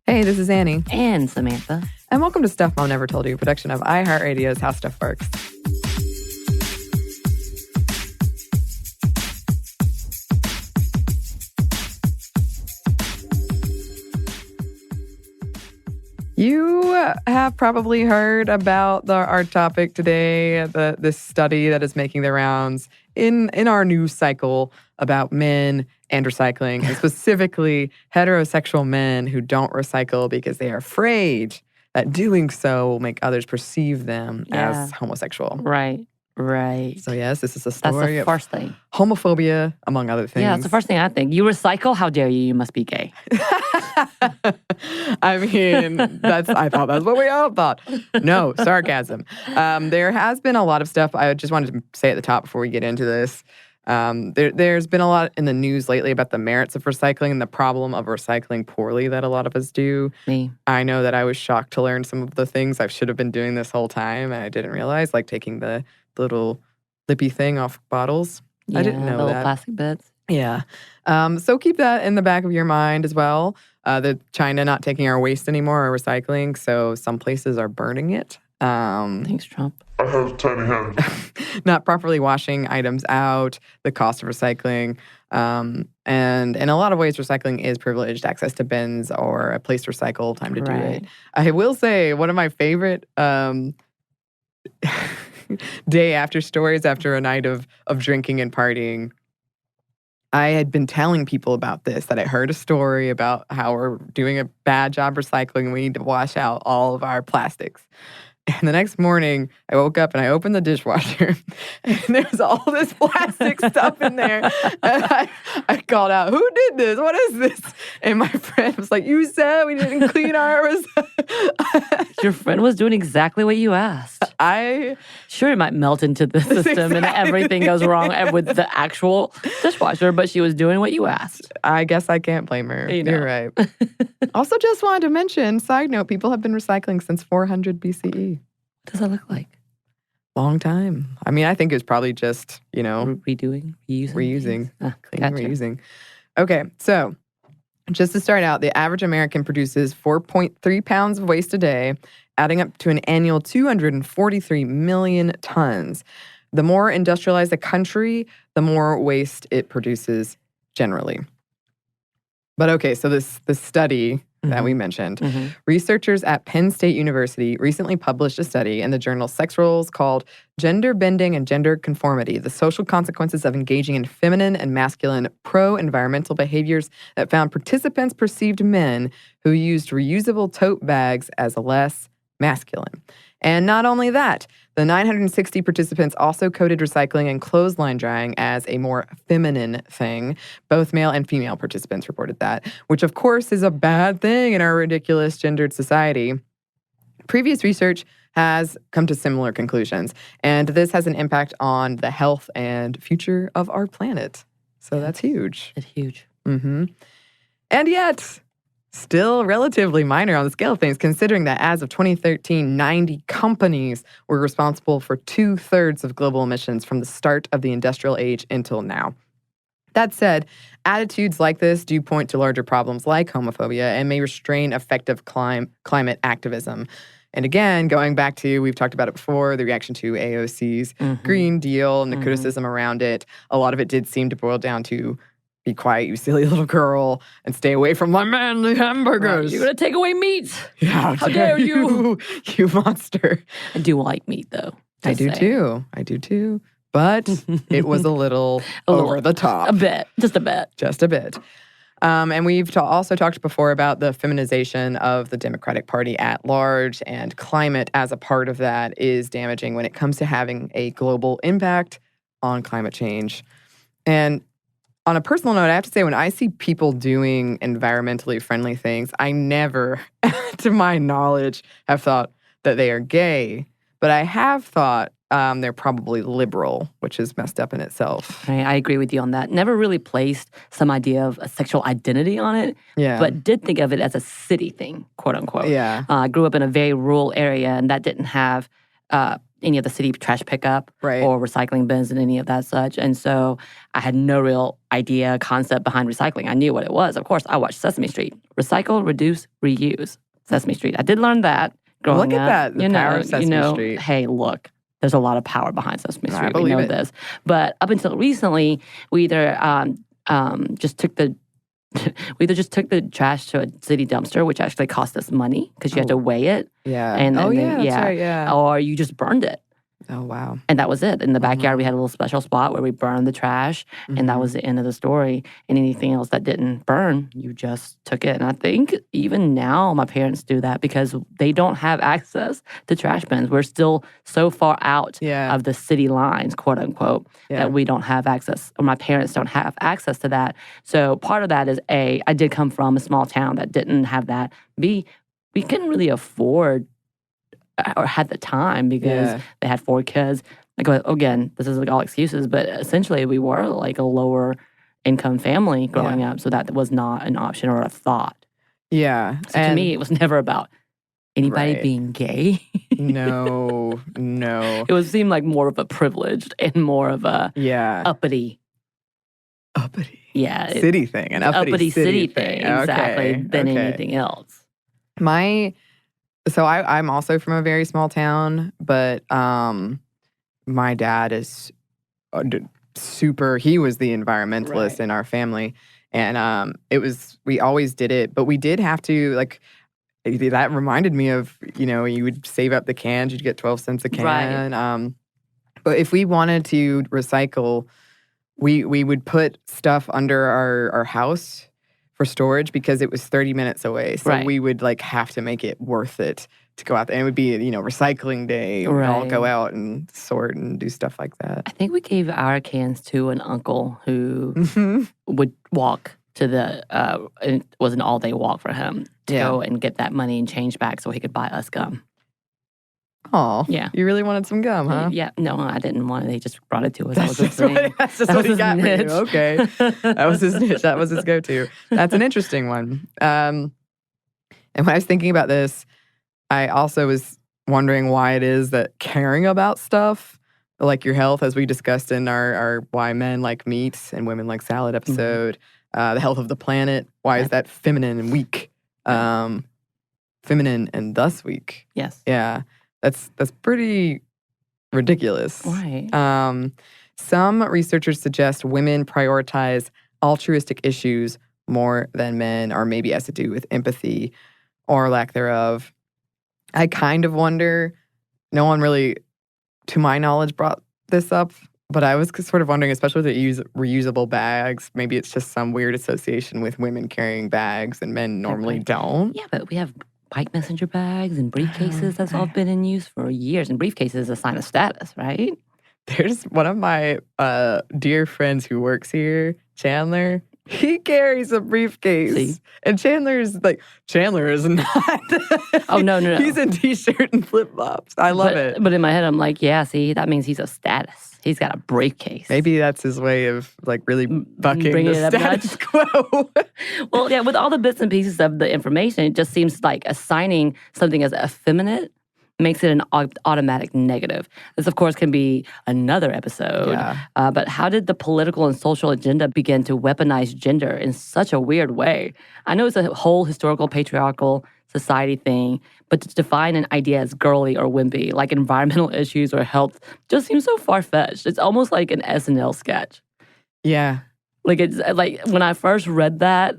Hey, this is Anney. And Samantha. And welcome to Stuff Mom Never Told You, a production of iHeartRadio's How Stuff Works. You have probably heard about our topic today, this study that is making the rounds in our news cycle about men and recycling, and specifically heterosexual men who don't recycle because they are afraid that doing so will make others perceive them as homosexual. Right. So yes, this is a story That's the first thing. Homophobia, among other things. Yeah, that's the first thing I think. You recycle? How dare you? You must be gay. I mean, I thought that's what we all thought. No, sarcasm. There has been a lot of stuff. I just wanted to say at the top before we get into this. There's been a lot in the news lately about the merits of recycling and the problem of recycling poorly that a lot of us do. Me. I know that I was shocked to learn some of the things I should have been doing this whole time, and I didn't realize, like taking the little lippy thing off bottles. Yeah, I didn't know little that. plastic bits. Yeah. So keep that in the back of your mind as well. The China not taking our waste anymore or recycling, so some places are burning it. Thanks, Trump. I have tiny hands. Not properly washing items out, the cost of recycling. And in a lot of ways, recycling is privileged access to bins or a place to recycle, time to do it. I will say one of my favorite day after stories after a night of drinking and partying. I had been telling people about this, that I heard a story about how we're doing a bad job recycling and we need to wash out all of our plastics. And the next morning, I woke up and I opened the dishwasher, and there's all this plastic stuff in there. And I called out, "Who did this? What is this?" And my friend was like, "You said we didn't clean ours." Your friend was doing exactly what you asked. Sure, it might melt into the system and everything goes wrong with the actual dishwasher, but she was doing what you asked. I guess I can't blame her. You know. You're right. Also, just wanted to mention, side note, people have been recycling since 400 BCE. What does that look like? Long time. I mean, I think it was probably just, Reusing. Cleaning, Gotcha. reusing. Okay, so just to start out, the average American produces 4.3 pounds of waste a day, adding up to an annual 243 million tons. The more industrialized a country, the more waste it produces generally. But okay, so this study that we mentioned, researchers at Penn State University recently published a study in the journal Sex Roles called Gender Bending and Gender Conformity, the Social Consequences of Engaging in Feminine and Masculine Pro-Environmental Behaviors, that found participants perceived men who used reusable tote bags as less masculine. And not only that, the 960 participants also coded recycling and clothesline drying as a more feminine thing. Both male and female participants reported that, which of course is a bad thing in our ridiculous gendered society. Previous research has come to similar conclusions, and this has an impact on the health and future of our planet. So that's huge. It's huge. And yet, still relatively minor on the scale of things, considering that as of 2013, 90 companies were responsible for 2/3 of global emissions from the start of the industrial age until now. That said, attitudes like this do point to larger problems like homophobia and may restrain effective climate activism. And again, going back to, we've talked about it before, the reaction to AOC's Green Deal and the criticism around it, a lot of it did seem to boil down to, be quiet, you silly little girl, and stay away from my manly hamburgers. Right. You're going to take away meat. Yeah, how dare you? You monster. I do like meat, though. I do too. But it was a little over the top. A bit. Just a bit. Just a bit. And we've also talked before about the feminization of the Democratic Party at large, and climate as a part of that is damaging when it comes to having a global impact on climate change. And on a personal note, I have to say, when I see people doing environmentally friendly things, I never, to my knowledge, have thought that they are gay. But I have thought they're probably liberal, which is messed up in itself. I agree with you on that. Never really placed some idea of a sexual identity on it, but did think of it as a city thing, quote unquote. Yeah. I grew up in a very rural area, and that didn't have any of the city trash pickup Right. or recycling bins and any of that such. And so I had no real concept behind recycling. I knew what it was. Of course, I watched Sesame Street. Recycle, reduce, reuse. Sesame Street. I did learn that growing Look at up. that, the power of Sesame Street. Hey, look, there's a lot of power behind Sesame Street. We believe know it. this. But up until recently, we either just took the trash to a city dumpster, which actually cost us money because you had to weigh it. Yeah. And oh, then, yeah, that's right, yeah. Or you just burned it. Oh, wow. And that was it. In the backyard, we had a little special spot where we burned the trash, and that was the end of the story. And anything else that didn't burn, you just took it. And I think even now my parents do that because they don't have access to trash bins. We're still so far out of the city lines, quote unquote, that we don't have access, or my parents don't have access to that. So part of that is A, I did come from a small town that didn't have that. B, we couldn't really afford or had the time because they had 4 kids. Like, again, this is like all excuses, but essentially we were like a lower income family growing up, so that was not an option or a thought. Yeah. So to me, it was never about anybody being gay. No. It seemed like more of a privileged and more of a uppity. Yeah. City thing. An uppity city thing. Exactly. Than anything else. So I'm also from a very small town, but my dad is super, he was the environmentalist in our family. And we always did it, but we did have to, like, that reminded me of, you would save up the cans, you'd get 12 cents a can. Right. But if we wanted to recycle, we would put stuff under our house for storage because it was 30 minutes away. So we would have to make it worth it to go out there. And it would be, recycling day. We'd all go out and sort and do stuff like that. I think we gave our cans to an uncle who would walk to it was an all-day walk for him to go and get that money and change back so he could buy us gum. Oh, yeah. You really wanted some gum, huh? Yeah. No, I didn't want it. They just brought it to us. That's just what he got for you. Okay. That was his niche. That was his go-to. That's an interesting one. And when I was thinking about this, I also was wondering why it is that caring about stuff, like your health, as we discussed in our Why Men Like Meat and Women Like Salad episode, the health of the planet, why is that feminine and weak? Feminine and thus weak. Yes. Yeah. That's pretty ridiculous. Right. Some researchers suggest women prioritize altruistic issues more than men, or maybe it has to do with empathy or lack thereof. I kind of wonder, no one really, to my knowledge, brought this up, but I was sort of wondering, especially with the reusable bags, maybe it's just some weird association with women carrying bags and men normally don't. Yeah, but we have bike messenger bags and briefcases that's all been in use for years. And briefcases is a sign of status, right? There's one of my dear friends who works here, Chandler. He carries a briefcase. See? And Chandler is not. Oh, no. He's in t-shirt and flip-flops. I love it. But in my head, I'm like, yeah, see, that means he's a status. He's got a briefcase. Maybe that's his way of really bucking bringing the it up status quo. Well, yeah, with all the bits and pieces of the information, it just seems like assigning something as effeminate makes it an automatic negative. This, of course, can be another episode. Yeah. But how did the political and social agenda begin to weaponize gender in such a weird way? I know it's a whole historical patriarchal society thing, but to define an idea as girly or wimpy, like environmental issues or health, just seems so far-fetched. It's almost like an SNL sketch. Yeah. Like, it's like when I first read that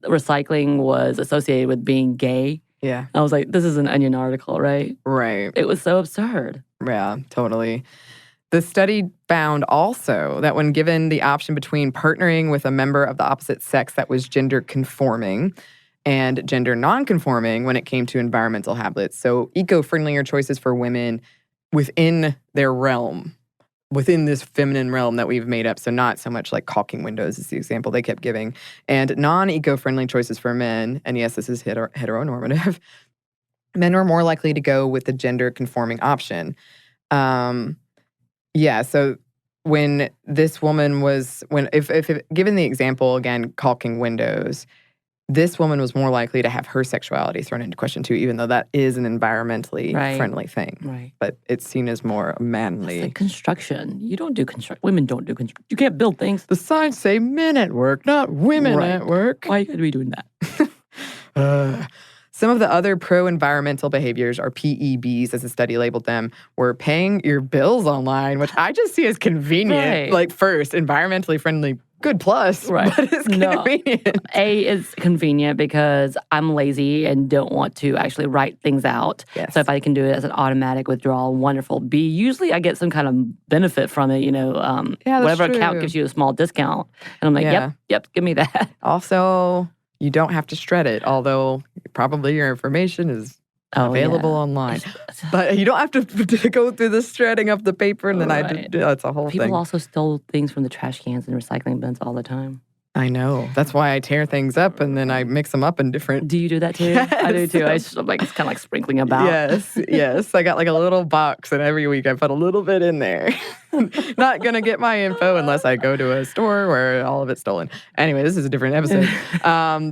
recycling was associated with being gay, yeah, I was like, this is an Onion article, right? Right. It was so absurd. Yeah, totally. The study found also that when given the option between partnering with a member of the opposite sex that was gender conforming and gender non-conforming when it came to environmental habits, so eco-friendlier choices for women within their realm, within this feminine realm that we've made up, so not so much like caulking windows is the example they kept giving, and non-eco-friendly choices for men, and yes, this is heteronormative, men were more likely to go with the gender-conforming option. Yeah, so when this woman was, if given the example, again, caulking windows, this woman was more likely to have her sexuality thrown into question too, even though that is an environmentally friendly thing. Right. But it's seen as more manly. It's like construction. You don't do construction. Women don't do construction. You can't build things. The signs say men at work, not women at work. Why are you going to be doing that? Some of the other pro-environmental behaviors, or PEBs, as the study labeled them, were paying your bills online, which I just see as convenient. Right. Like, first, environmentally friendly, good plus, Right. but it's convenient. A is convenient because I'm lazy and don't want to actually write things out. Yes. So if I can do it as an automatic withdrawal, wonderful. B, usually I get some kind of benefit from it, whatever account gives you a small discount. And I'm like, yep, give me that. Also, you don't have to shred it, although probably your information is available online. But you don't have to go through the shredding of the paper, and then that's a whole thing. People also stole things from the trash cans and recycling bins all the time. I know. That's why I tear things up and then I mix them up in different... Do you do that too? Yes. I do too. I'm like, it's kind of like sprinkling about. Yes. I got like a little box and every week I put a little bit in there. Not going to get my info unless I go to a store where all of it's stolen. Anyway, this is a different episode.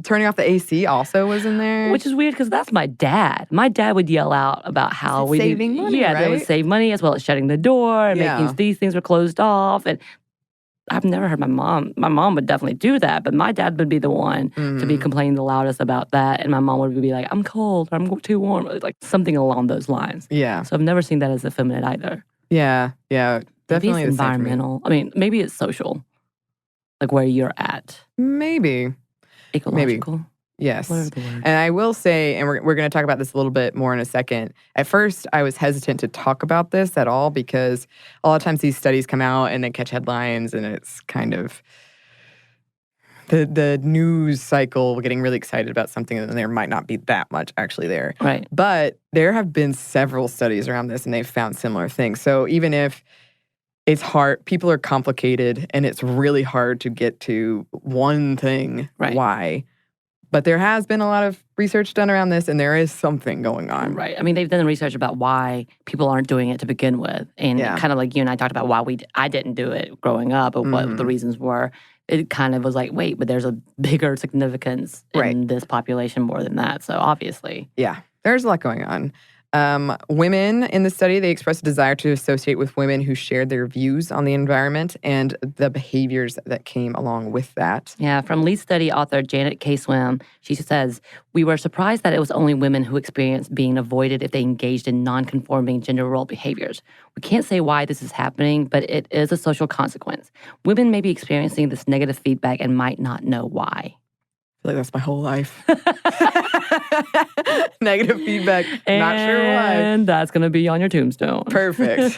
Turning off the AC also was in there. Which is weird because that's my dad. My dad would yell out about how we... saving money, right? They would save money as well as shutting the door and making these things were closed off. And I've never heard my mom. My mom would definitely do that, but my dad would be the one to be complaining the loudest about that. And my mom would be like, I'm cold, or I'm too warm, like something along those lines. Yeah. So I've never seen that as effeminate either. Yeah. Definitely maybe it's environmental. I mean, maybe it's social, like where you're at. Maybe. Ecological. Maybe. Yes. Whatever the word. And I will say, and we're going to talk about this a little bit more in a second. At first, I was hesitant to talk about this at all because a lot of times these studies come out and they catch headlines and it's kind of the news cycle getting really excited about something and there might not be that much actually there. Right. But there have been several studies around this and they've found similar things. So even if it's hard, people are complicated and it's really hard to get to one thing, why. But there has been a lot of research done around this, and there is something going on. Right. I mean, they've done research about why people aren't doing it to begin with. And kind of like you and I talked about why I didn't do it growing up and what the reasons were. It kind of was like, wait, but there's a bigger significance in this population more than that. So obviously. Yeah, there's a lot going on. Women in the study, they expressed a desire to associate with women who shared their views on the environment and the behaviors that came along with that. Yeah, from lead study author Janet K. Swim, she says, we were surprised that it was only women who experienced being avoided if they engaged in non-conforming gender role behaviors. We can't say why this is happening, but it is a social consequence. Women may be experiencing this negative feedback and might not know why. I feel like that's my whole life. Negative feedback. And not sure why. And that's going to be on your tombstone. Perfect.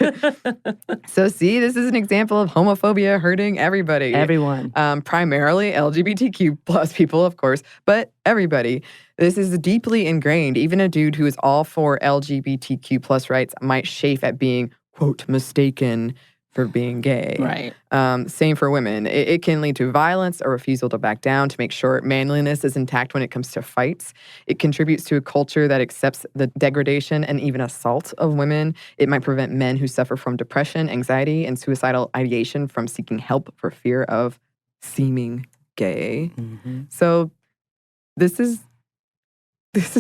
So see, this is an example of homophobia hurting everybody. Everyone. Primarily LGBTQ plus people, of course, but everybody. This is deeply ingrained. Even a dude who is all for LGBTQ plus rights might chafe at being, quote, mistaken for being gay. Right. Same for women. It can lead to violence or refusal to back down to make sure manliness is intact when it comes to fights. It contributes to a culture that accepts the degradation and even assault of women. It might prevent men who suffer from depression, anxiety, and suicidal ideation from seeking help for fear of seeming gay. So this is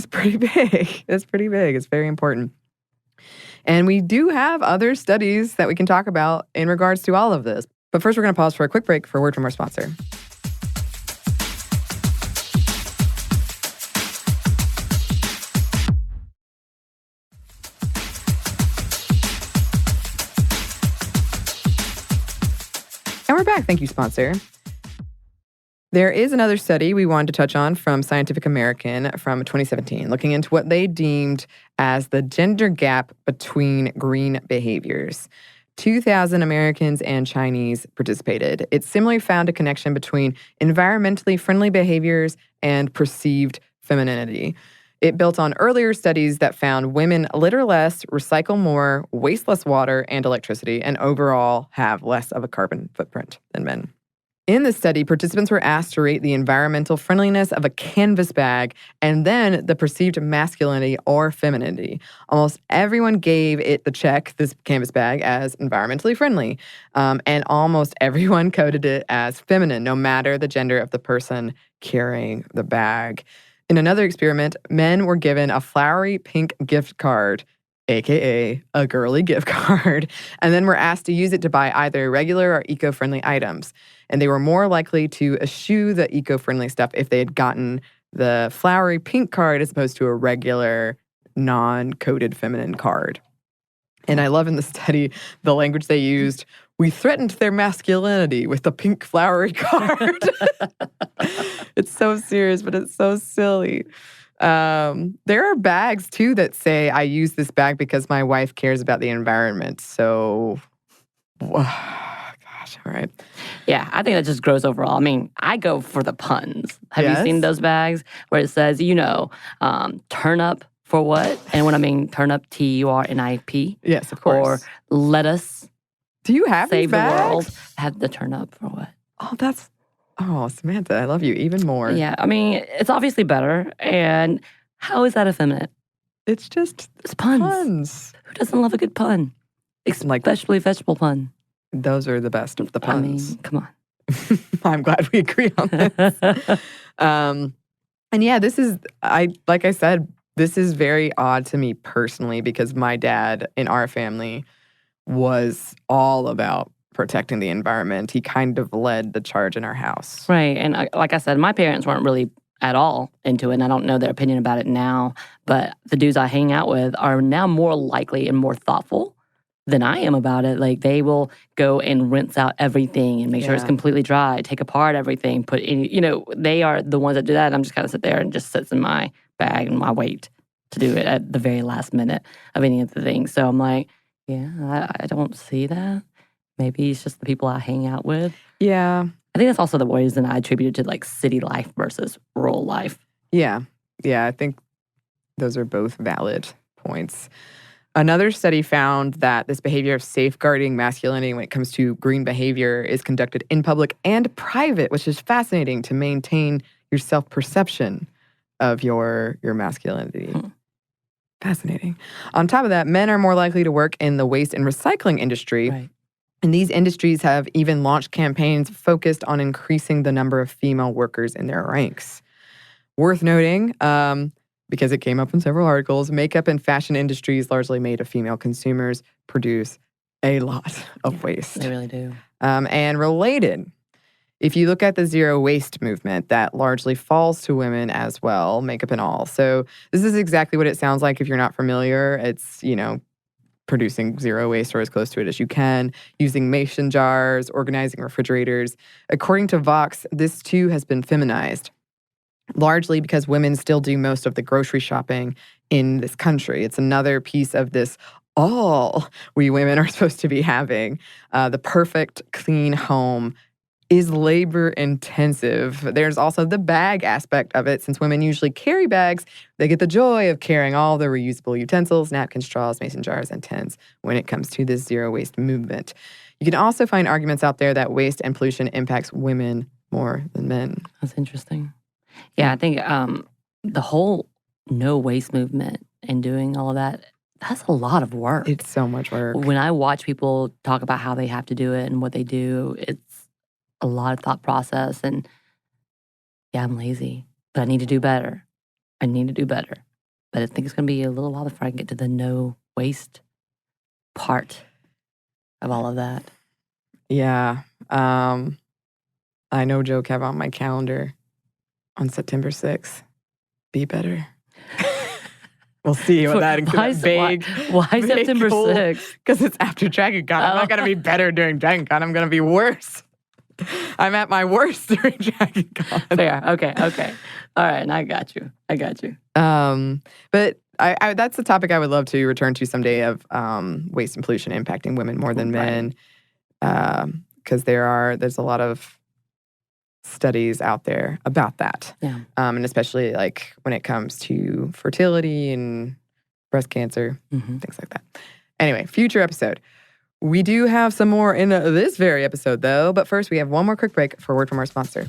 pretty big. It's pretty big. It's very important. And we do have other studies that we can talk about in regards to all of this. But first, we're going to pause for a quick break for a word from our sponsor. And we're back. Thank you, sponsor. There is another study we wanted to touch on from Scientific American from 2017, looking into what they deemed as the gender gap between green behaviors. 2,000 Americans and Chinese participated. It similarly found a connection between environmentally friendly behaviors and perceived femininity. It built on earlier studies that found women litter less, recycle more, waste less water and electricity, and overall have less of a carbon footprint than men. In the study, participants were asked to rate the environmental friendliness of a canvas bag and then the perceived masculinity or femininity. Almost everyone gave it the check, this canvas bag, as environmentally friendly. And almost everyone coded it as feminine, no matter the gender of the person carrying the bag. In another experiment, men were given a flowery pink gift card, aka a girly gift card, and then were asked to use it to buy either regular or eco-friendly items. And they were more likely to eschew the eco-friendly stuff if they had gotten the flowery pink card as opposed to a regular non-coded feminine card. And I love in the study the language they used. We threatened their masculinity with the pink flowery card. It's so serious, but it's so silly. There are bags, too, that say, I use this bag because my wife cares about the environment. So, gosh, all right. Yeah, I think that just grows overall. I mean, I go for the puns. Have you seen those bags where it says, turn up for what? And when I mean turn up, TURNIP. Yes, of course. Or let us Do you have save these bags? the world. Have the turn up for what? Oh, Samantha, I love you even more. Yeah, I mean, it's obviously better. And how is that effeminate? It's just It's puns. Who doesn't love a good pun? Especially vegetable pun. Those are the best of the puns. I mean, come on. I'm glad we agree on this. And yeah, like I said, this is very odd to me personally because my dad in our family was all about protecting the environment. He kind of led the charge in our house. Right. And like I said, my parents weren't really at all into it, and I don't know their opinion about it now. But the dudes I hang out with are now more likely and more thoughtful than I am about it. Like, they will go and rinse out everything and make sure it's completely dry, take apart everything, put in, they are the ones that do that. And I'm just kind of sit there and just sits in my bag and I wait to do it at the very last minute of any of the things. So I'm like, yeah, I don't see that. Maybe it's just the people I hang out with. Yeah. I think that's also the reason I attribute it to like city life versus rural life. Yeah. Yeah, I think those are both valid points. Another study found that this behavior of safeguarding masculinity when it comes to green behavior is conducted in public and private, which is fascinating to maintain your self-perception of your masculinity. Fascinating. On top of that, men are more likely to work in the waste and recycling industry. Right. And these industries have even launched campaigns focused on increasing the number of female workers in their ranks. Worth noting, because it came up in several articles, makeup and fashion industries, largely made of female consumers, produce a lot of waste. They really do. And related, if you look at the zero waste movement, that largely falls to women as well, makeup and all. So this is exactly what it sounds like if you're not familiar. It's, producing zero waste or as close to it as you can, using mason jars, organizing refrigerators. According to Vox, this too has been feminized, largely because women still do most of the grocery shopping in this country. It's another piece of this all we women are supposed to be having. The perfect clean home is labor intensive. There's also the bag aspect of it. Since women usually carry bags, they get the joy of carrying all the reusable utensils, napkins, straws, mason jars, and tins when it comes to this zero waste movement. You can also find arguments out there that waste and pollution impacts women more than men. That's interesting. Yeah, I think the whole no waste movement and doing all of that, that's a lot of work. It's so much work. When I watch people talk about how they have to do it and what they do, it's a lot of thought process. And yeah, I'm lazy, but I need to do better. But I think it's going to be a little while before I can get to the no waste part of all of that. Yeah. I know joke have on my calendar on September 6th. Be better. We'll see what that includes. Why September 6th? Because it's after Dragon Con. I'm not going to be better during Dragon Con. I'm going to be worse. I'm at my worst during Dragon Con. Fair. Okay. All right. And I got you. But I that's a topic I would love to return to someday of waste and pollution impacting women more than men. Because there's a lot of studies out there about that. Yeah. And especially like when it comes to fertility and breast cancer, things like that. Anyway, future episode. We do have some more in this very episode, though. But first, we have one more quick break for a word from our sponsor.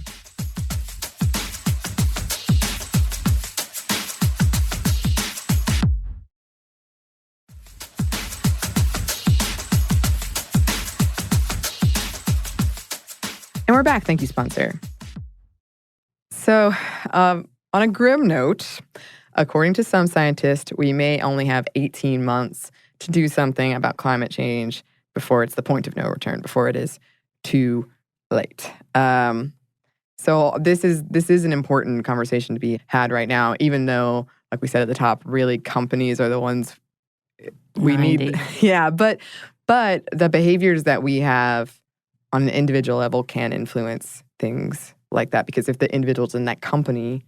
And we're back. Thank you, sponsor. So, on a grim note, according to some scientists, we may only have 18 months to do something about climate change before it's the point of no return, before it is too late. So this is an important conversation to be had right now, even though, like we said at the top, really companies are the ones we 90. need. Yeah, but the behaviors that we have on an individual level can influence things like that, because if the individuals in that company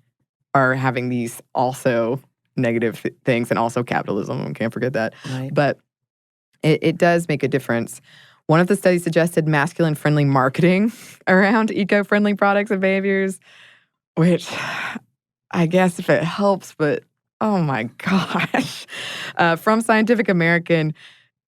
are having these also negative things, and also capitalism, we can't forget that. Right. But it does make a difference. One of the studies suggested masculine-friendly marketing around eco-friendly products and behaviors, which I guess if it helps, but oh my gosh. From Scientific American,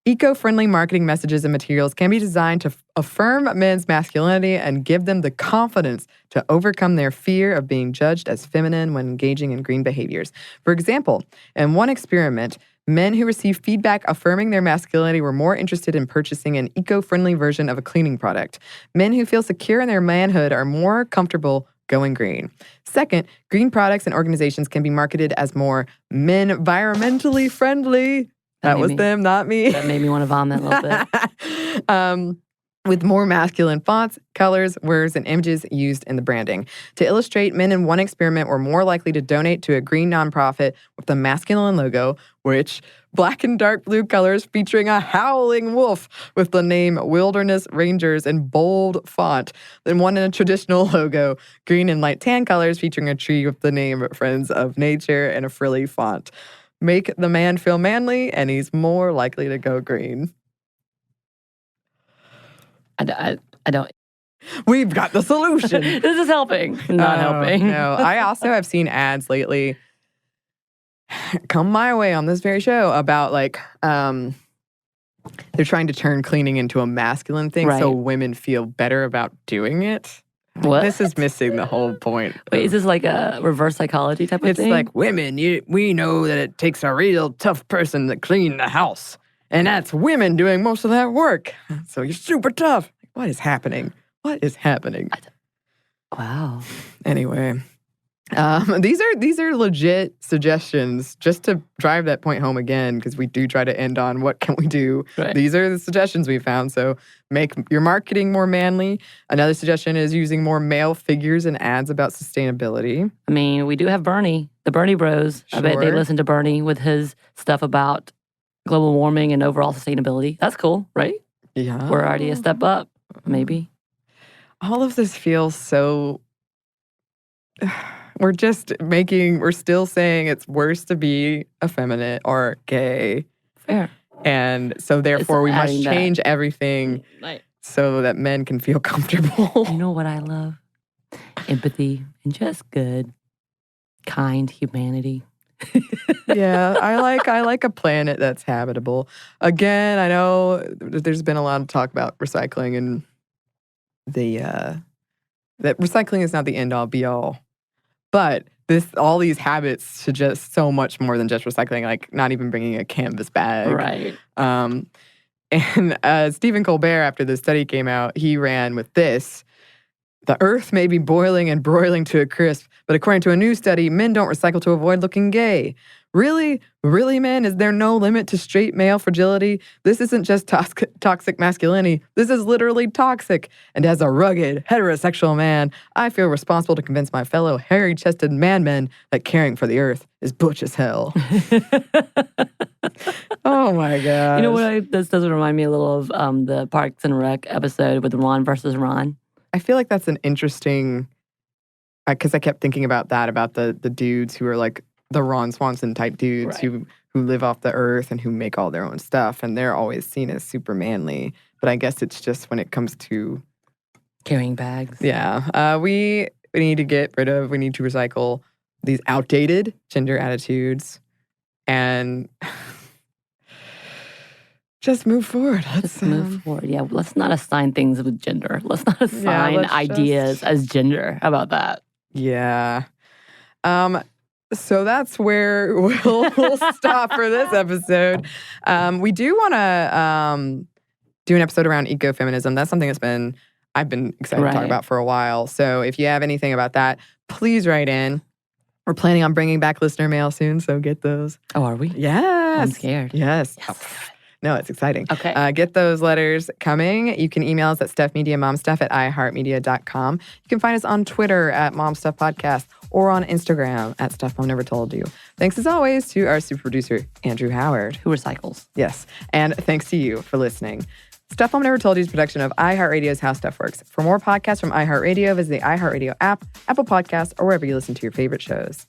eco-friendly marketing messages and materials can be designed to affirm men's masculinity and give them the confidence to overcome their fear of being judged as feminine when engaging in green behaviors. For example, in one experiment, men who received feedback affirming their masculinity were more interested in purchasing an eco-friendly version of a cleaning product. Men who feel secure in their manhood are more comfortable going green. Second, green products and organizations can be marketed as more men-environmentally friendly. That was them, not me. That made me want to vomit a little bit. With more masculine fonts, colors, words, and images used in the branding. To illustrate, men in one experiment were more likely to donate to a green nonprofit with a masculine logo, which black and dark blue colors featuring a howling wolf with the name Wilderness Rangers in bold font, than one in a traditional logo, green and light tan colors featuring a tree with the name Friends of Nature in a frilly font. Make the man feel manly, and he's more likely to go green. I don't. We've got the solution. This is helping. Not helping. No, I also have seen ads lately come my way on this very show about they're trying to turn cleaning into a masculine thing, so women feel better about doing it. What? This is missing the whole point. Wait, is this like a reverse psychology type of thing? It's like, women, we know that it takes a real tough person to clean the house. And that's women doing most of that work. So you're super tough. What is happening? What is happening? Wow. Anyway, these are legit suggestions just to drive that point home again, because we do try to end on what can we do. Right. These are the suggestions we found. So make your marketing more manly. Another suggestion is using more male figures in ads about sustainability. I mean, we do have Bernie, the Bernie Bros. Sure. I bet they listen to Bernie with his stuff about global warming and overall sustainability. That's cool, right? Yeah. We're already a step up, maybe. All of this feels so... We're still saying it's worse to be effeminate or gay. Fair. And so therefore we must change everything Right. so that men can feel comfortable. You know what I love? Empathy and just good, kind humanity. Yeah, I like a planet that's habitable. Again, I know there's been a lot of talk about recycling, and that recycling is not the end all be all. But all these habits suggest so much more than just recycling, like not even bringing a canvas bag. Right. And Stephen Colbert, after the study came out, he ran with this. The earth may be boiling and broiling to a crisp, but according to a new study, men don't recycle to avoid looking gay. Really? Really, men? Is there no limit to straight male fragility? This isn't just toxic masculinity. This is literally toxic. And as a rugged, heterosexual man, I feel responsible to convince my fellow hairy-chested men that caring for the earth is butch as hell. Oh, my God. You know what? This doesn't remind me a little of the Parks and Rec episode with Ron versus Ron. I feel like that's an interesting... Because I kept thinking about that, about the dudes who are like the Ron Swanson type dudes who live off the earth and who make all their own stuff, and they're always seen as super manly. But I guess it's just when it comes to carrying bags. Yeah, we need to recycle these outdated gender attitudes, and just move forward. Let's move forward. Yeah, let's not assign things with gender. Let's not assign let's ideas as gender. How about that? Yeah. So that's where we'll stop for this episode. We do want to do an episode around ecofeminism. That's something I've been excited to talk about for a while. So if you have anything about that, please write in. We're planning on bringing back listener mail soon, so get those. Oh, are we? Yes. I'm scared. Yes. Yes. No, it's exciting. Okay. Get those letters coming. You can email us at stuffmediamomstuff@iheartmedia.com. You can find us on Twitter at momstuffpodcast or on Instagram at stuffmomnevertoldyou. Thanks as always to our super producer, Andrew Howard. Who recycles. Yes. And thanks to you for listening. Stuff Mom Never Told You is a production of iHeartRadio's How Stuff Works. For more podcasts from iHeartRadio, visit the iHeartRadio app, Apple Podcasts, or wherever you listen to your favorite shows.